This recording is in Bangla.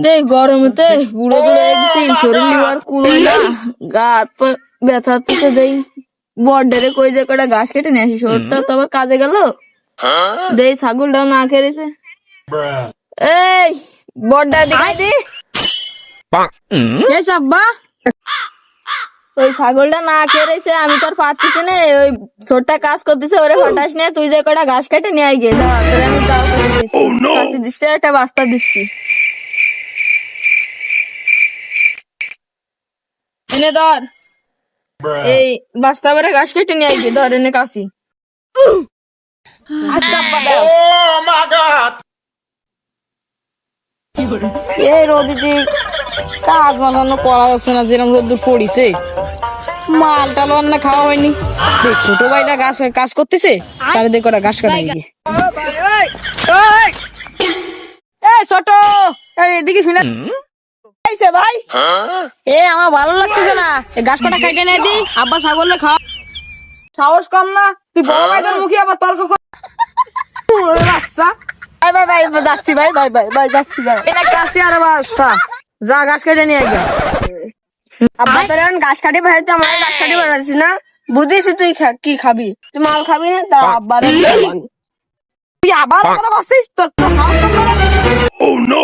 দেখ গরমেতে বুড়ো বুড়ো গেছি, শরীর লিভার কুলো না, গা হাত পা ব্যথা হচ্ছে। দেই বড়ডারে কই যে কটা ঘাস কেটে নিয়ে আসি, শরীরটা তো আবার কাজে গেল। দেই ছাগলটাও না খেয়েছে। এই বড়ডা দিখাই দি আব্বা, ওই ছাগলটা না খেয়েছে, আমি তো আর পারতেছি না। ওই ছোটটা কাজ করতেছে, ওরে হঠাস নিয়ে তুই যে কটা ঘাস কেটে নিয়ে গিয়ে দাঁড়া, তোরে আমি তাও কাশি দিচ্ছি, একটা বাস্তা দিচ্ছি। এনে ধর, এই বাস্তা করে ঘাস কেটে নিয়ে গিয়ে ধর, এনে কাশি। আচ্ছা আব্বা দাও। এই রোদিতে কাজ মাথানো করা যাচ্ছে না, যেরকম রোদ্দুর পড়িছে। মাল টাল অন্য খাওয়া হয়নি। দেখ ছোট ভাইটা কাজ করতেছে, তার দেখ ওরা ঘাস কাটা গিয়ে। এই ছোট, এদিকে শুনে ভাই, এ আমার ভালো লাগতেছে না, ঘাস কাটা খাইতে নিয়ে দি, আব্বা ছাগলের খাওয়া সাহস কম না, তুই বড় ভাইদের মুখে আবার তর্ক কর। বাচ্চা ভাই ভাই ভাই যাচ্ছি, ভাই ভাই ভাই ভাই যাচ্ছি, ভাই এটা কাছে আর বাচ্চা যা ঘাস কেটে নিয়ে গিয়া। আব্বা তোর এখন ঘাস কাটি ভাই, তো আমার ঘাস কাটি বানাচ্ছিস না, বুঝিস তুই কি খাবি, তুই মাল খাবি না, তা আব্বার তুই আবার কথা করছিস, তোর সাহস কম না?